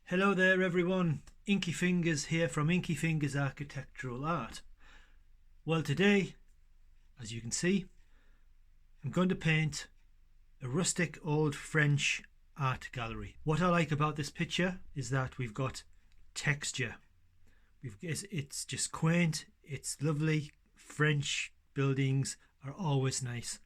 Hello there everyone, Inky Fingers here from Inky Fingers Architectural Art. Well, today, as you can see, I'm going to paint a rustic old French art gallery. What I like about this picture is that we've got texture. It's just quaint, it's lovely. French buildings are always nice.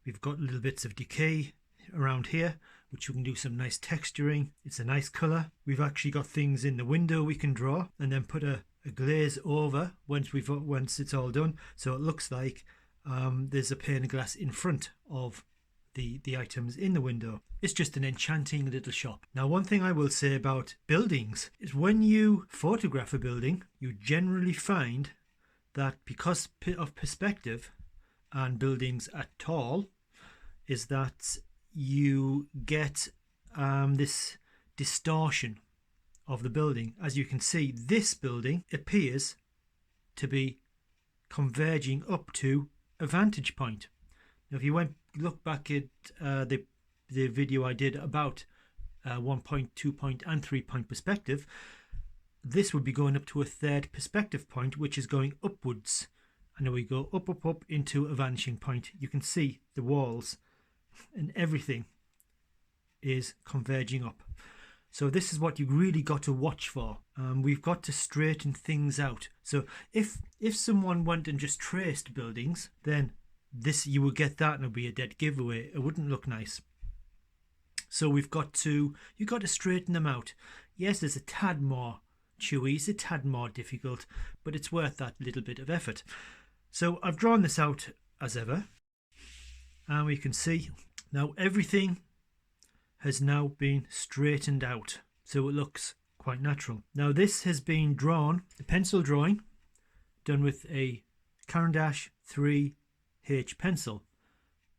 We've got little bits of decay around here, which we can do some nice texturing. It's a nice colour. We've actually got things in the window we can draw and then put a glaze over once it's all done, so it looks like there's a pane of glass in front of the items in the window. It's just an enchanting little shop. Now, one thing I will say about buildings is when you photograph a building, you generally find that because of perspective and buildings are tall, is that you get this distortion of the building. As you can see, this building appears to be converging up to a vantage point. Now, if you look back at the video I did about 1 point, 2 point and 3 point perspective, this would be going up to a third perspective point, which is going upwards, and then we go up into a vanishing point. You can see the walls and everything is converging up. So this is what you really got to watch for. We've got to straighten things out. So if someone went and just traced buildings, then you would get that and it would be a dead giveaway. It wouldn't look nice. So you've got to straighten them out. Yes, there's a tad more chewy, it's a tad more difficult, but it's worth that little bit of effort. So I've drawn this out as ever, and we can see now everything has now been straightened out, so it looks quite natural. Now, this has been drawn, a pencil drawing done with a Caran d'Ache 3H pencil,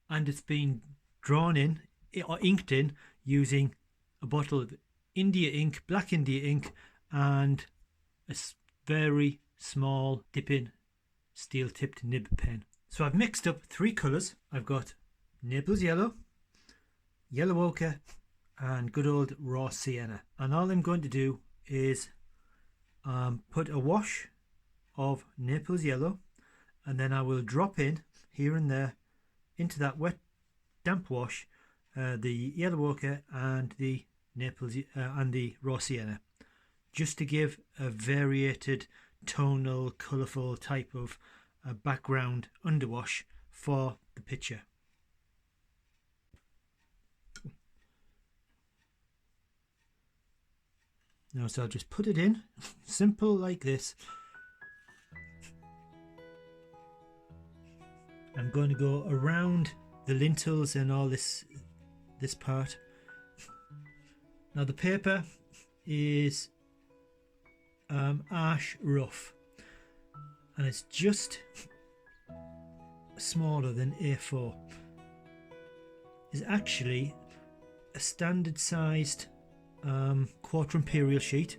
and it's been drawn in or inked in using a bottle of India ink, black India ink, and a very small dip-in steel tipped nib pen. So I've mixed up 3 colours. I've got Naples yellow, yellow ochre, and good old raw sienna. And all I'm going to do is put a wash of Naples yellow, and then I will drop in here and there into that wet damp wash the yellow ochre and the Naples and the raw sienna, just to give a variated tonal colourful type of background underwash for the picture. Now, so I'll just put it in, simple like this. I'm going to go around the lintels and all this part. Now, the paper is ash rough, and it's just smaller than A4. It's actually a standard sized quarter imperial sheet,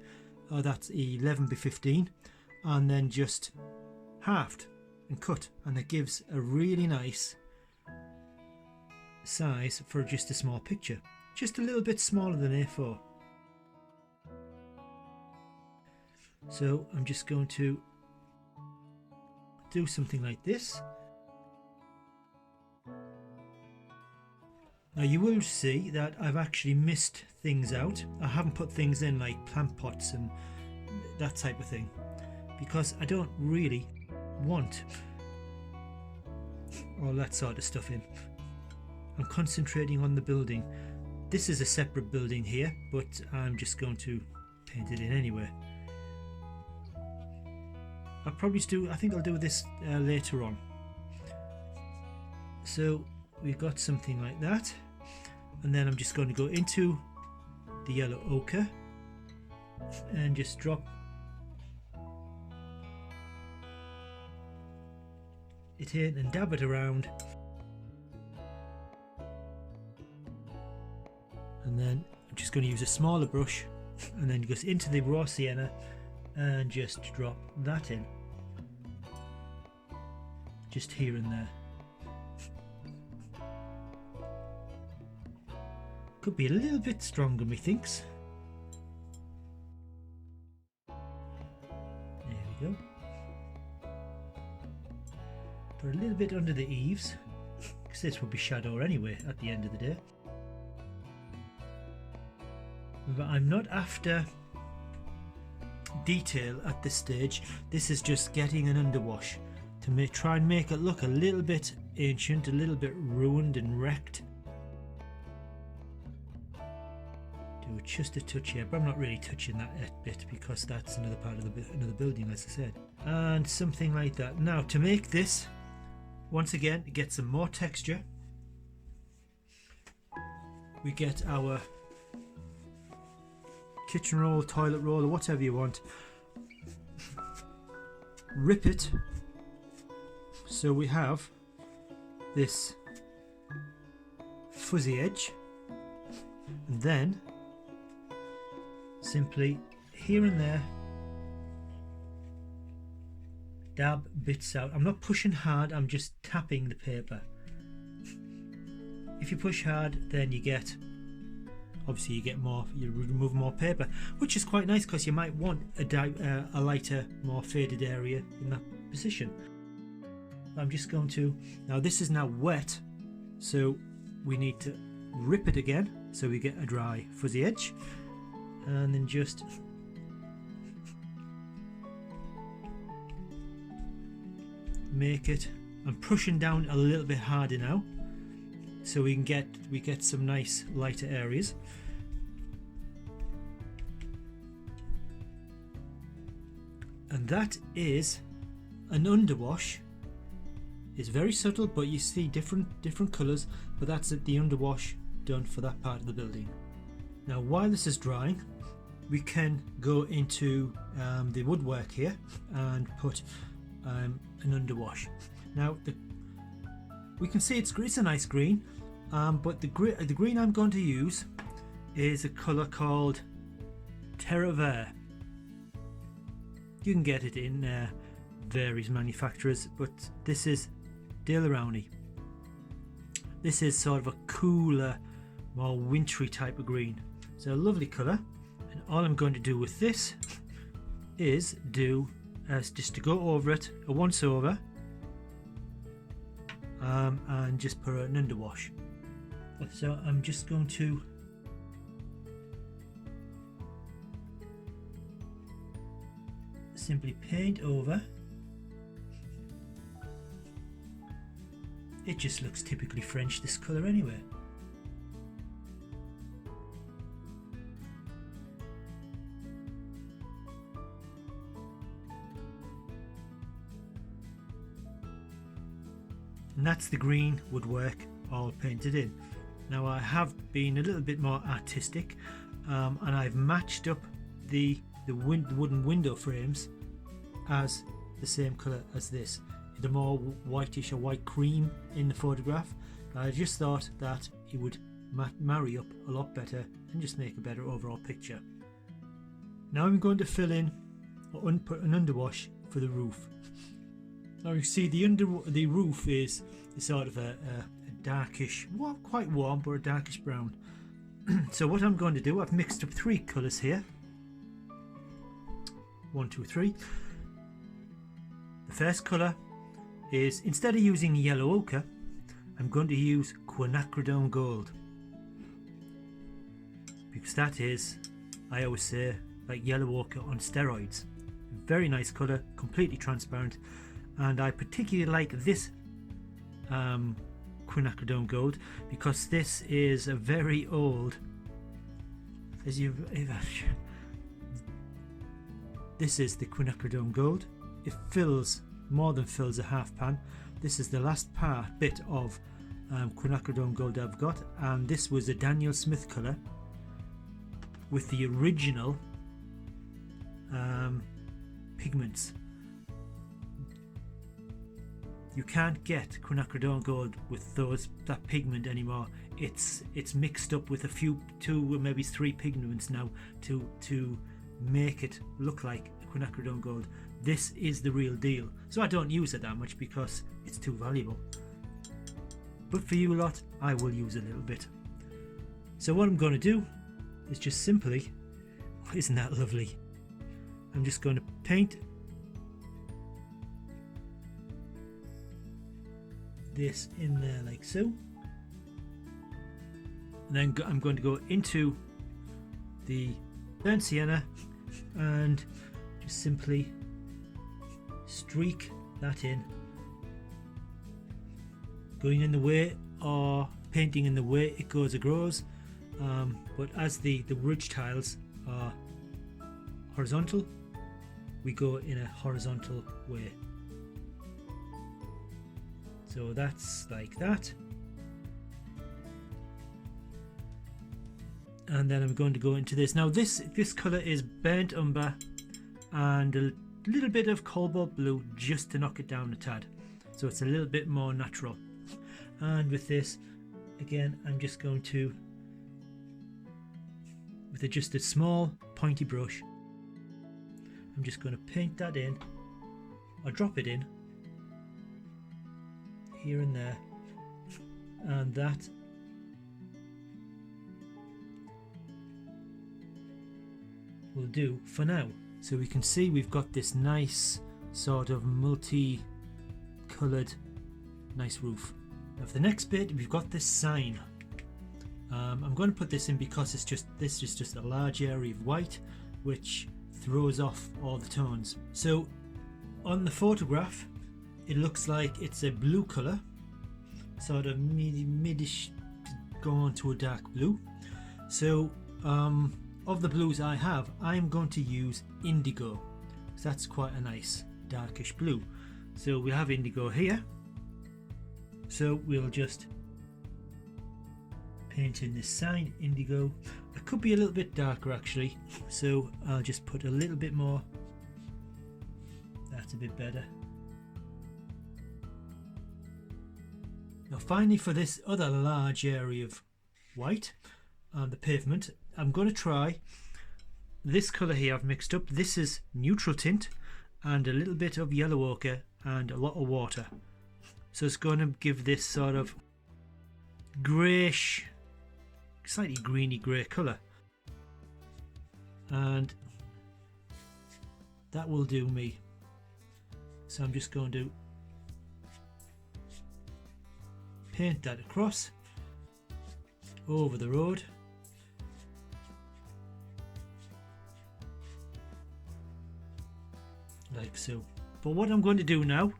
that's 11 by 15, and then just halved and cut, and it gives a really nice size for just a small picture, just a little bit smaller than A4. So I'm just going to do something like this. Now, you will see that I've actually missed things out. I haven't put things in like plant pots and that type of thing, because I don't really want all that sort of stuff in. I'm concentrating on the building. This is a separate building here, but I'm just going to paint it in anyway. I think I'll do this later on. So we've got something like that, and then I'm just going to go into the yellow ochre and just drop it in and dab it around, and then I'm just going to use a smaller brush and then go into the raw sienna and just drop that in, just here and there. Could be a little bit stronger, methinks. go. Put a little bit under the eaves, because this will be shadow anyway at the end of the day. But I'm not after detail at this stage. This is just getting an underwash to try and make it look a little bit ancient, a little bit ruined and wrecked. Do just a touch here, but I'm not really touching that bit because that's another part of another building, as I said. And something like that. Now to make this, once again, get some more texture, we get our kitchen roll, toilet roll, or whatever you want. Rip it so we have this fuzzy edge, and then simply here and there dab bits out. I'm not pushing hard, I'm just tapping the paper. If you push hard, then you get, obviously you get more, you remove more paper, which is quite nice because you might want a lighter, more faded area in that position. I'm just going to, now this is now wet, so we need to rip it again so we get a dry fuzzy edge, and then just make it. I'm pushing down a little bit harder now so we get some nice lighter areas. And that is an underwash. It's very subtle, but you see different colours, but that's the underwash done for that part of the building. Now while this is drying, we can go into the woodwork here and put an underwash. Now we can see it's a nice green, but the green I'm going to use is a colour called Terra Verde. You can get it in various manufacturers, but this is Dalerowny. This is sort of a cooler, more wintry type of green. It's a lovely colour, and all I'm going to do with this is just to go over it a once over, and just put an underwash. So I'm just going to simply paint over. It just looks typically French, this colour anyway. And that's the green woodwork all painted in. Now I have been a little bit more artistic, and I've matched up the wooden window frames as the same colour as this. The more whitish or white cream in the photograph. I just thought that it would marry up a lot better and just make a better overall picture. Now I'm going to fill in or put an underwash for the roof. Now you see the roof is sort of a darkish, well, quite warm, but a darkish brown. So what I'm going to do, I've mixed up 3 colours here. 1, 2, 3. The first colour is, instead of using yellow ochre, I'm going to use quinacridone gold, because that is, I always say, like yellow ochre on steroids. Very nice colour, completely transparent, and I particularly like this quinacridone gold because this is a very old, this is the quinacridone gold. It more than fills a half pan. This is the last bit of quinacridone gold I've got, and this was a Daniel Smith colour with the original pigments. You can't get quinacridone gold with that pigment anymore. It's mixed up with 2 or maybe 3 pigments now to make it look like quinacridone gold. This is the real deal. So I don't use it that much because it's too valuable. But for you lot, I will use a little bit. So what I'm going to do is just simply, isn't that lovely? I'm just going to paint this in there like so. And then I'm going to go into the burnt sienna and just simply streak that in, going in the way or painting in the way it goes across. But as the ridge tiles are horizontal, we go in a horizontal way. So that's like that. And then I'm going to go into this. Now this colour is burnt umber and a little bit of cobalt blue just to knock it down a tad. So it's a little bit more natural. And with this, again, I'm just going to, with just a small pointy brush, I'm just going to paint that in, or drop it in, here and there, and that will do for now. So we can see we've got this nice sort of multi-coloured nice roof. Now for the next bit, we've got this sign. I'm going to put this in because this is just a large area of white which throws off all the tones. So on the photograph it looks like it's a blue colour, sort of midish going to a dark blue. So of the blues I have, I'm going to use indigo. So that's quite a nice darkish blue. So we have indigo here. So we'll just paint in this sign indigo. It could be a little bit darker actually, so I'll just put a little bit more. That's a bit better. Now finally, for this other large area of white on the pavement, I'm going to try this colour here I've mixed up. This is neutral tint and a little bit of yellow ochre and a lot of water. So it's going to give this sort of greyish, slightly greeny grey colour, and that will do me. So I'm just going to paint that across over the road. Like so. But what I'm going to do now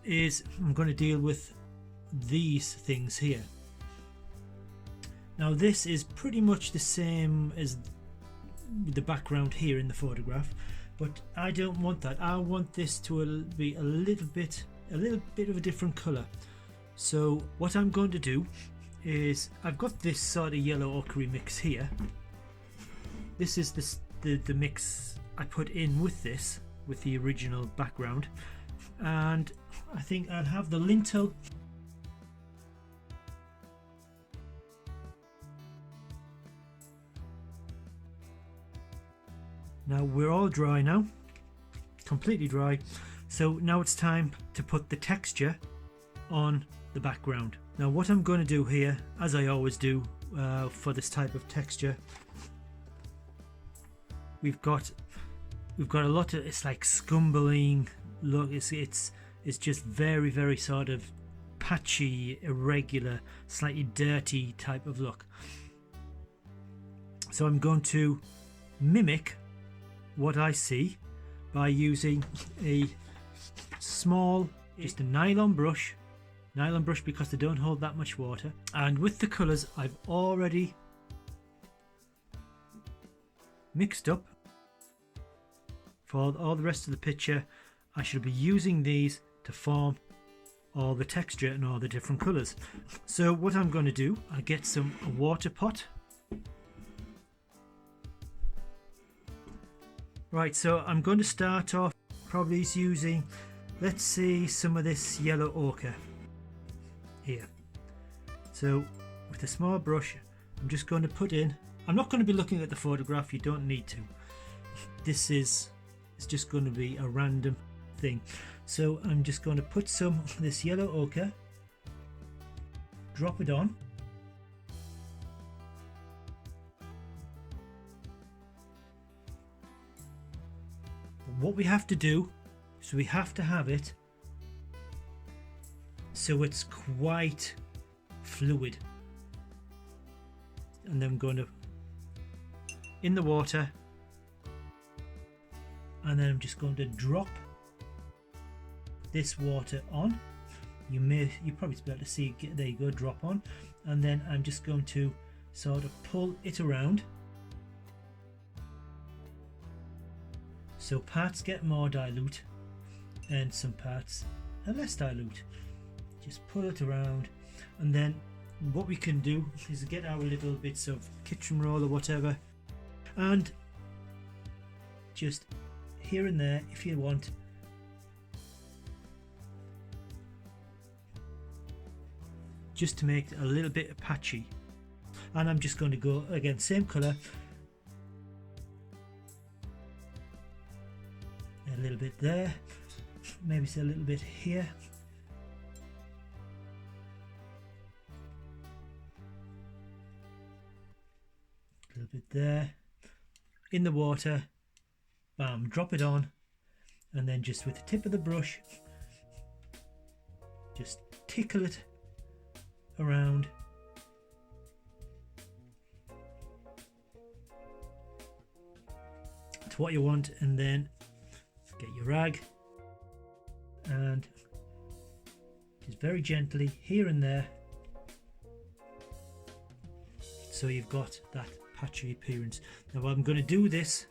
is I'm going to deal with these things here. Now this is pretty much the same as the background here in the photograph, but I don't want that. I want this to be a little bit of a different colour. So what I'm going to do is, I've got this sort of yellow ochre mix here. This is the mix I put in with this, with the original background, and I think I'll have the lintel. Now we're all dry now, completely dry. So now it's time to put the texture on the background. Now what I'm going to do here, as I always do for this type of texture, we've got a lot of, it's like scumbling look. It's just very sort of patchy, irregular, slightly dirty type of look. So I'm going to mimic what I see by using a small, just a nylon brush because they don't hold that much water, and with the colours I've already mixed up for all the rest of the picture. I should be using these to form all the texture and all the different colours. So what I'm going to do, I get a water pot. Right, so I'm going to start off probably using, let's see, some of this yellow ochre here. So with a small brush, I'm just going to put in, I'm not going to be looking at the photograph, you don't need to. It's just going to be a random thing. So I'm just going to put some of this yellow ochre, drop it on. What we have to do is we have to have it so it's quite fluid. And then I'm going to in the water, and then I'm just going to drop this water on. You probably be able to see it. There you go, drop on. And then I'm just going to sort of pull it around, so parts get more dilute and some parts are less dilute. Just pull it around, and then what we can do is get our little bits of kitchen roll or whatever, and just here and there, if you want, just to make it a little bit patchy. And I'm just going to go again, same colour, a little bit there, maybe a little bit here, a little bit there, in the water, bam, drop it on, and then just with the tip of the brush, just tickle it around. To what you want, and then get your rag and just very gently here and there, so you've got that patchy appearance. Now I'm going to do this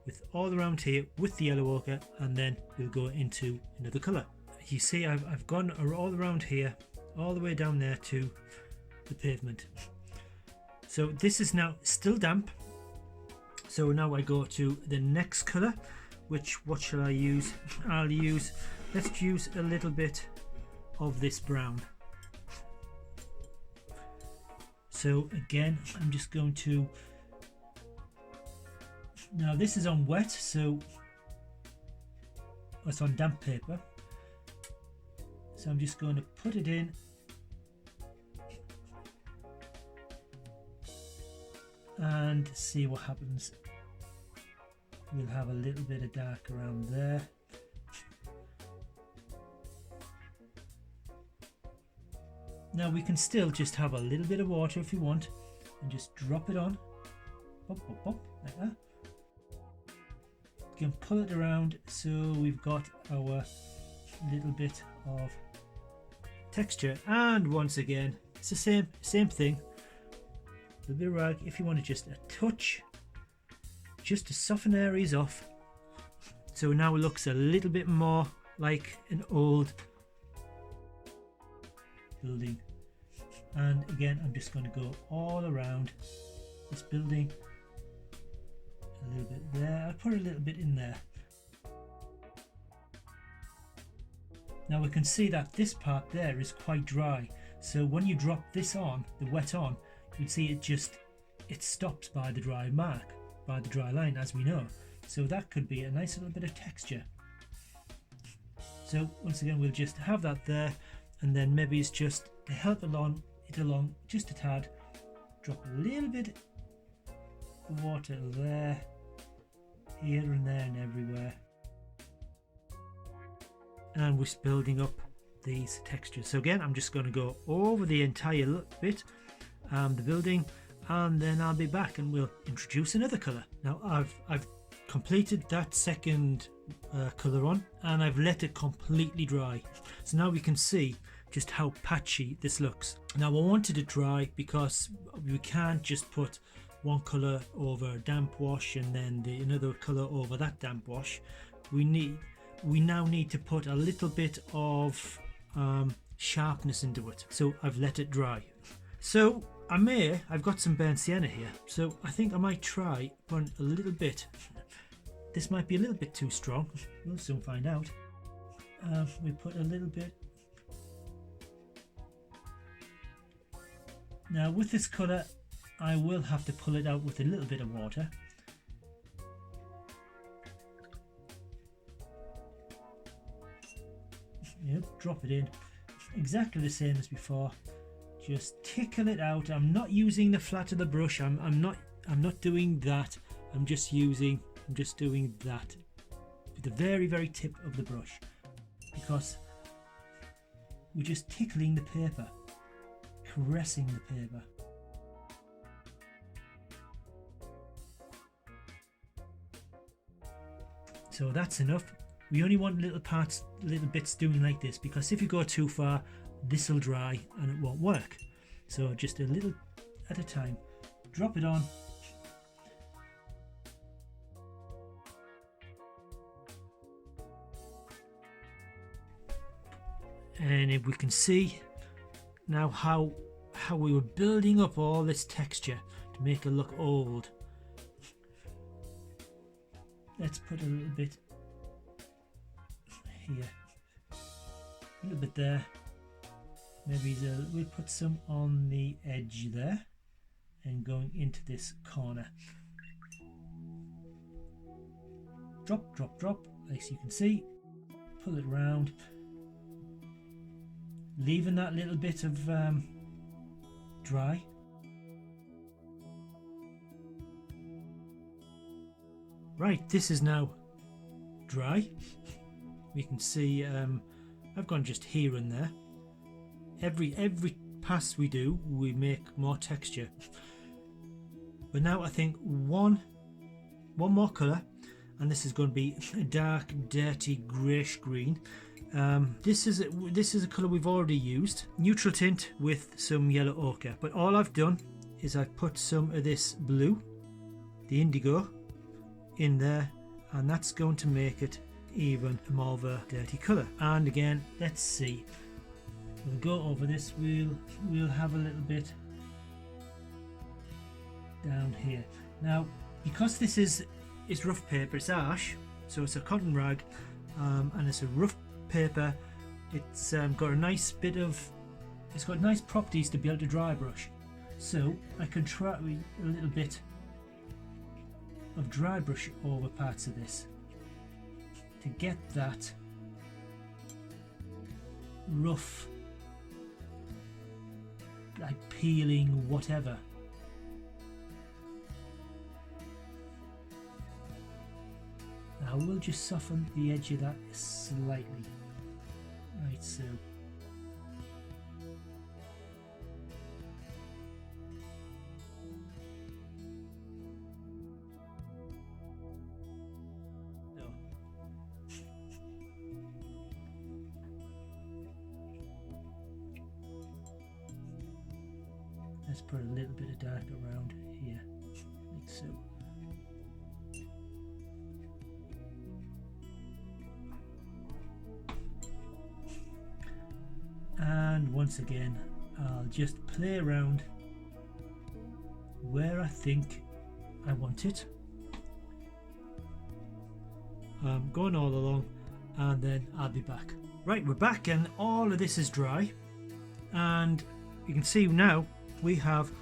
with all around here with the yellow ochre, and then we'll go into another colour. You see I've gone all around here, all the way down there to the pavement. So this is now still damp. So now I go to the next colour, which, what shall I use? Let's use a little bit of this brown. So again, I'm just going to, now this is on wet, so it's on damp paper. So I'm just going to put it in and see what happens. We'll have a little bit of dark around there. Now we can still just have a little bit of water if you want, and just drop it on, pop, pop, pop, like that. You can pull it around, so we've got our little bit of texture. And once again, it's the same thing. A little bit of rag if you want to, just a touch, just to soften areas off, so now it looks a little bit more like an old building. And again, I'm just going to go all around this building, a little bit there. I'll put a little bit in there. Now we can see that this part there is quite dry, so when you drop this on, the wet on, you can see it stops by the dry mark, by the dry line, as we know. So that could be a nice little bit of texture. So once again, we'll just have that there, and then maybe it's just to help it along just a tad, drop a little bit of water there, here and there and everywhere, and we're building up these textures. So again, I'm just going to go over the entire bit, the building, and then I'll be back and we'll introduce another colour. Now I've completed that second colour on, and I've let it completely dry. So now we can see just how patchy this looks. Now I wanted it dry because we can't just put one colour over a damp wash and then another colour over that damp wash. We now need to put a little bit of sharpness into it. So I've let it dry. So I've got some burnt sienna here, so I think I might try putting a little bit. This might be a little bit too strong, we'll soon find out. We put a little bit. Now with this colour, I will have to pull it out with a little bit of water. Yep, drop it in, exactly the same as before. Just tickle it out. I'm not using the flat of the brush. I'm not doing that. I'm just doing that with the very tip of the brush, because we're just tickling the paper, caressing the paper. So that's enough. We only want little parts, little bits doing like this, because if you go too far, this will dry and it won't work. So just a little at a time. Drop it on. And if we can see now how we were building up all this texture to make it look old. Let's put a little bit here, a little bit there. Maybe we'll put some on the edge there and going into this corner. Drop, drop, drop, as you can see. Pull it round, leaving that little bit of dry. Right, this is now dry. We can see I've gone just here and there. Every pass we do, we make more texture. But now I think one more colour, and this is going to be a dark, dirty greyish green. This is a colour we've already used, neutral tint with some yellow ochre. But all I've done is I've put some of this blue, the indigo, in there, and that's going to make it even more of a dirty colour. And again, let's see. We'll go over this. We'll have a little bit down here. Now, because this is rough paper, it's ash, so it's a cotton rag, and it's a rough paper. It's got a nice bit of, it's got nice properties to be able to dry brush. So I can try a little bit of dry brush over parts of this to get that rough, like peeling whatever. Now we'll just soften the edge of that slightly. Right, so let's put a little bit of dark around here, like so. And once again, I'll just play around where I think I want it. I'm going all along, and then I'll be back. Right, we're back, and all of this is dry, and you can see now we have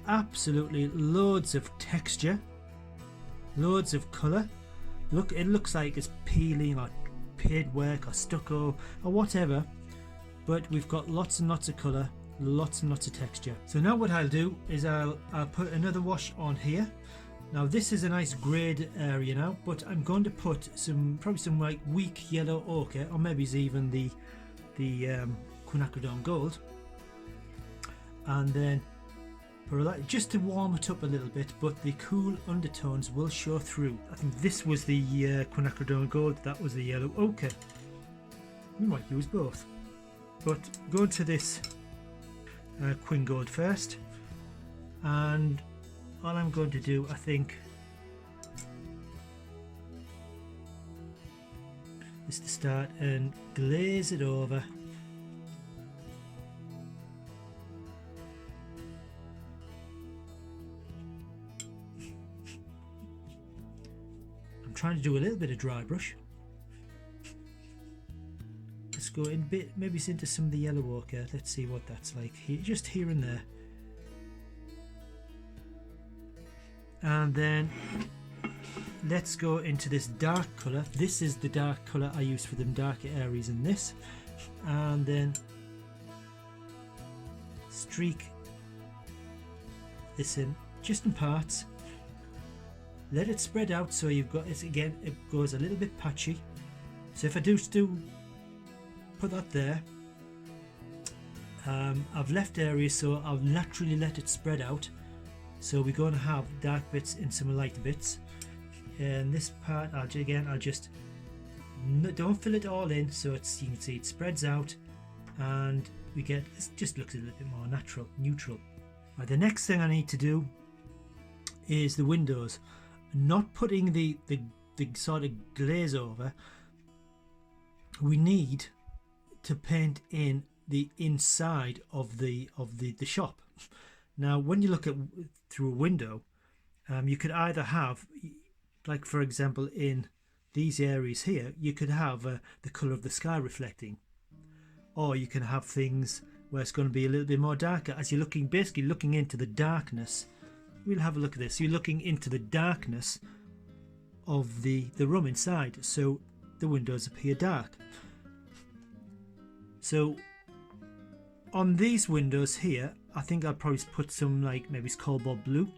absolutely loads of texture, loads of colour. Look, it looks like it's peeling or paintwork or stucco or whatever, but we've got lots and lots of colour, lots and lots of texture. So now what I'll do is I'll put another wash on here. Now this is a nice greyed area now, but I'm going to put probably some like weak yellow ochre, or maybe it's even the quinacridone gold, and then put a light just to warm it up a little bit, but the cool undertones will show through. I think this was the quinacridone gold, that was the yellow ochre. We might use both, but go to this quin gold first, and all I'm going to do, I think, is to start and glaze it over. I'm trying to do a little bit of dry brush. Let's go in a bit, maybe it's into some of the yellow ochre. Let's see what that's like here, just here and there. And then let's go into this dark colour. This is the dark colour I use for them darker areas in this, and then streak this in just in parts. Let it spread out so you've got it again. It goes a little bit patchy. So if I do put that there, I've left areas so I'll naturally let it spread out. So we're going to have dark bits and some light bits. And this part, I'll just don't fill it all in, so it's, you can see it spreads out, and we get, it just looks a little bit more natural, neutral. Right, the next thing I need to do is the windows. Not putting the sort of glaze over. We need to paint in the inside of the shop. Now, when you look at through a window, you could either have, like for example, in these areas here, you could have the colour of the sky reflecting, or you can have things where it's going to be a little bit more darker as you're looking, basically looking into the darkness. We'll have a look at this. You're looking into the darkness of the room inside, so the windows appear dark. So on these windows here, I think I'll probably put some, like, maybe it's cobalt blue.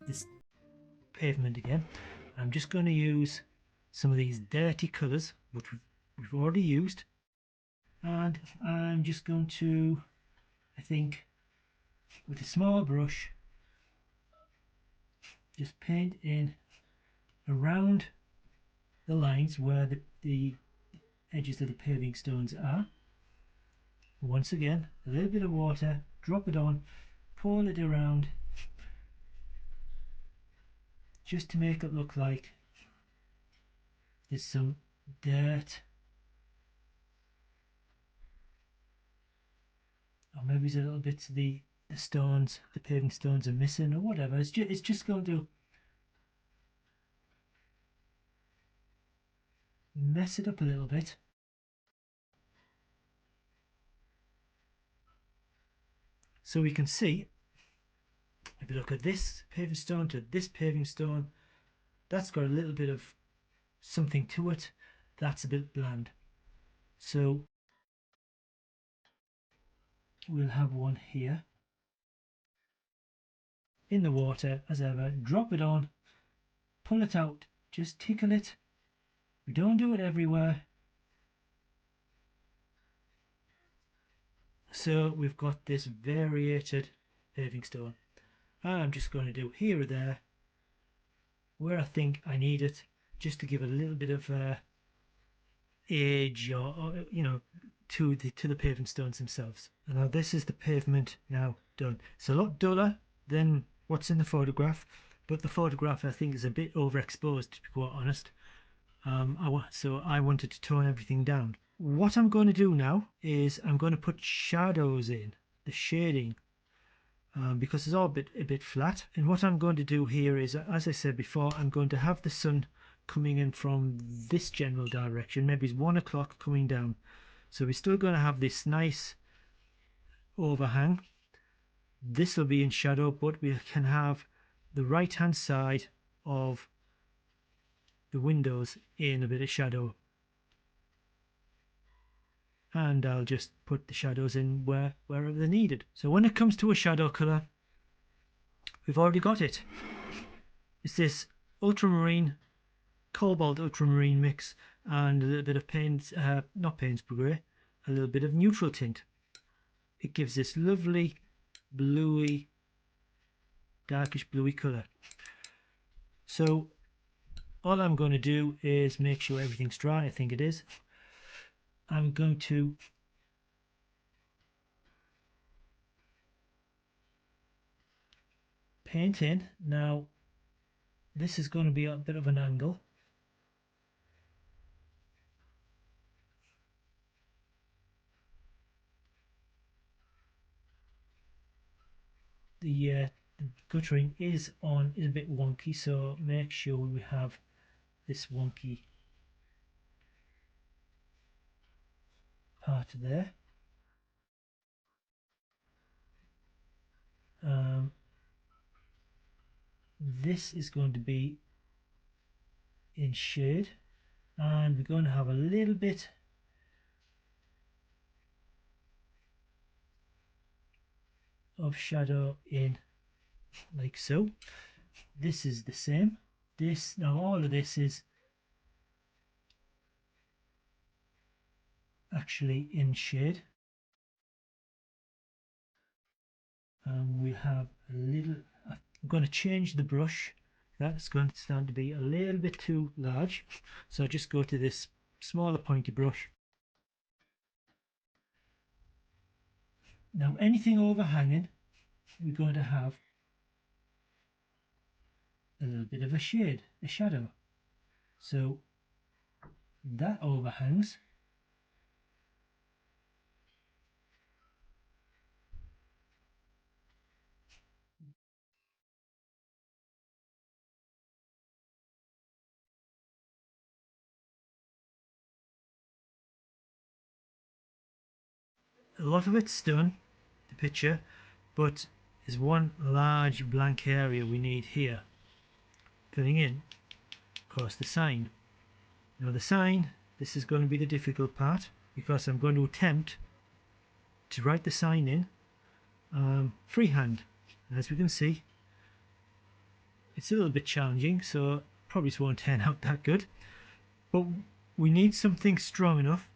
this pavement again. I'm just going to use some of these dirty colours which we've already used, and I'm just going to, I think, with a small brush, just paint in around the lines where the edges of the paving stones are. Once again, a little bit of water, drop it on, pour it around, just to make it look like there's some dirt, or maybe there's a little bit of the stones, the paving stones are missing, or whatever. It's just going to mess it up a little bit. So we can see, if you look at this paving stone to this paving stone, that's got a little bit of something to it. That's a bit bland. So we'll have one here in the water as ever. Drop it on, pull it out, just tickle it. We don't do it everywhere. So we've got this variated paving stone. I'm just going to do here or there where I think I need it, just to give it a little bit of age, or you know, to the paving stones themselves. And now this is the pavement now done. It's a lot duller than what's in the photograph, but the photograph I think is a bit overexposed, to be quite honest. So I wanted to tone everything down. What I'm going to do now is I'm going to put shadows in, the shading, because it's all a bit flat. And what I'm going to do here is, as I said before, I'm going to have the sun coming in from this general direction. Maybe it's 1 o'clock coming down. So we're still going to have this nice overhang. This will be in shadow, but we can have the right hand side of the windows in a bit of shadow. And I'll just put the shadows in wherever they're needed. So when it comes to a shadow colour, we've already got it. It's this ultramarine, cobalt ultramarine mix and a little bit of Payne's, not Payne's grey, a little bit of neutral tint. It gives this lovely bluey, darkish bluey colour. So all I'm going to do is make sure everything's dry. I think it is. I'm going to paint in. Now this is going to be a bit of an angle. The guttering is a bit wonky, so make sure we have this wonky part there. This is going to be in shade, and we're going to have a little bit of shadow in, like so. This is the same. This now, all of this is actually in shade. We have a little, I'm going to change the brush. That's going to stand to be a little bit too large, so just go to this smaller pointy brush. Now anything overhanging, we're going to have a little bit of a shade, a shadow. So that overhangs. A lot of it's done, the picture, but there's one large blank area we need here. Filling in, of course, the sign. Now the sign, this is going to be the difficult part, because I'm going to attempt to write the sign in freehand. As we can see, It's a little bit challenging, so probably won't turn out that good. But we need something strong enough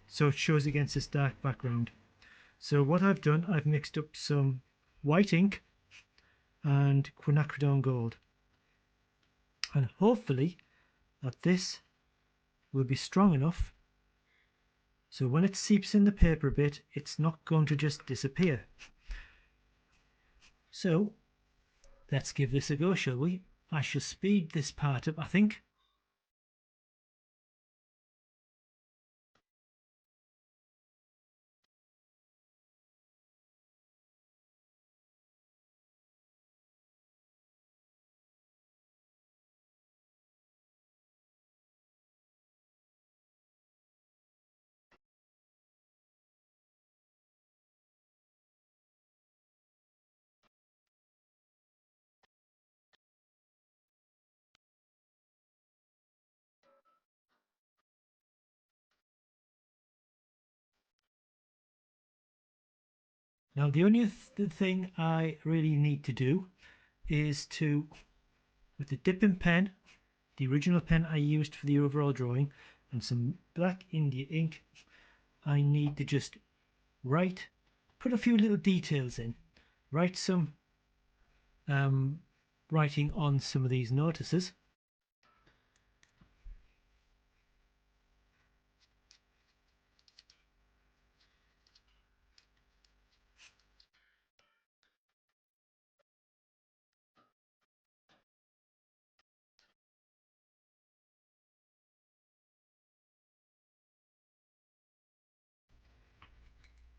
so it shows against this dark background. So what I've done, I've mixed up some white ink and quinacridone gold. And hopefully that this will be strong enough so when it seeps in the paper a bit, it's not going to just disappear. So let's give this a go, shall we? I shall speed this part up, I think. Now the only thing I really need to do is to, with the dipping pen, the original pen I used for the overall drawing, and some black India ink, I need to just put a few little details in, write some writing on some of these notices.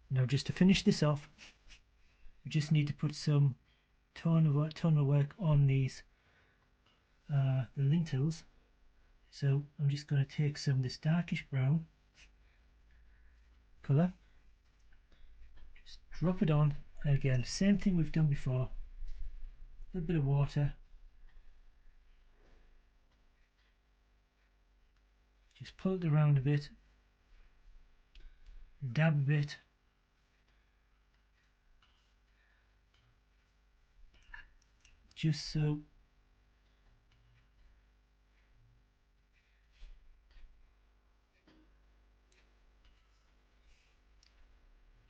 Now just to finish this off, we just need to put some tonal work on these the lintels. So I'm just going to take some of this darkish brown colour, just drop it on, and again same thing we've done before, a little bit of water, just pull it around a bit, dab a bit, just so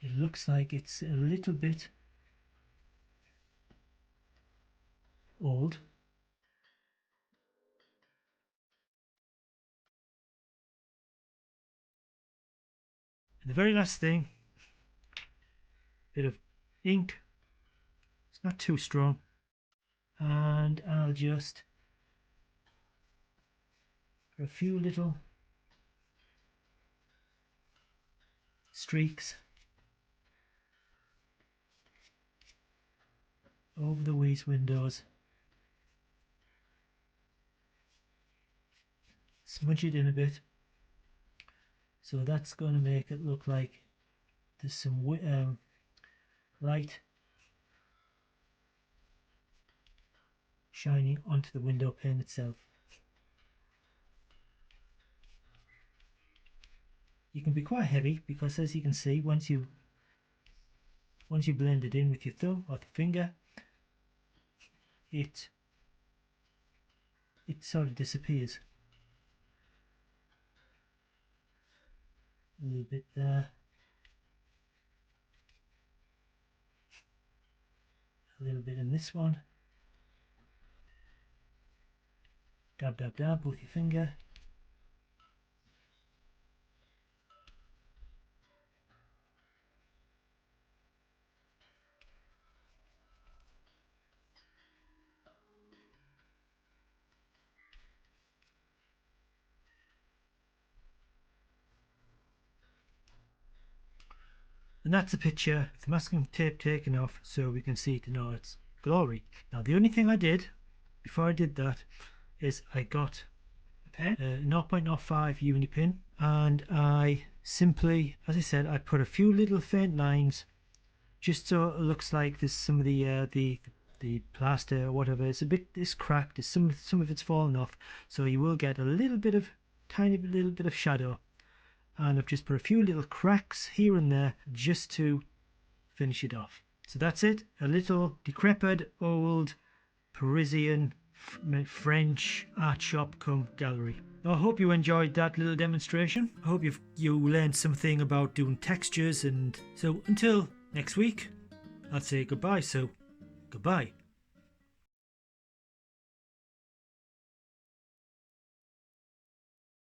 it looks like it's a little bit old. And the very last thing, bit of ink, it's not too strong, and I'll just put a few little streaks over the these windows, smudge it in a bit, so that's going to make it look like there's some light shining onto the window pane itself. You can be quite heavy because, as you can see, once you blend it in with your thumb or the finger, it sort of disappears. A little bit there, a little bit in this one. Dab dab dab with your finger. And that's a picture of the masking tape taken off so we can see it in all its glory. Now the only thing I did before I did that is I got a pen, a 0.05 uni pin, and I simply, as I said, I put a few little faint lines just so it looks like there's some of the plaster or whatever, it's cracked, some of it's fallen off, so you will get a little bit of little bit of shadow. And I've just put a few little cracks here and there just to finish it off. So that's it, a little decrepit old Parisian French art shop come gallery. I hope you enjoyed that little demonstration. I hope you learned something about doing textures, and so until next week I'll say goodbye. So goodbye.